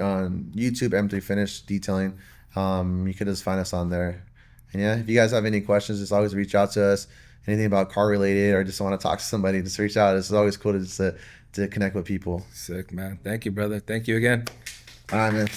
YouTube M3 Finish detailing. You could just find us on there. And yeah, if you guys have any questions, just always reach out to us. Anything about car related or just want to talk to somebody, just reach out. It's always cool to connect with people. Sick, man. Thank you, brother. Thank you again. All right, man.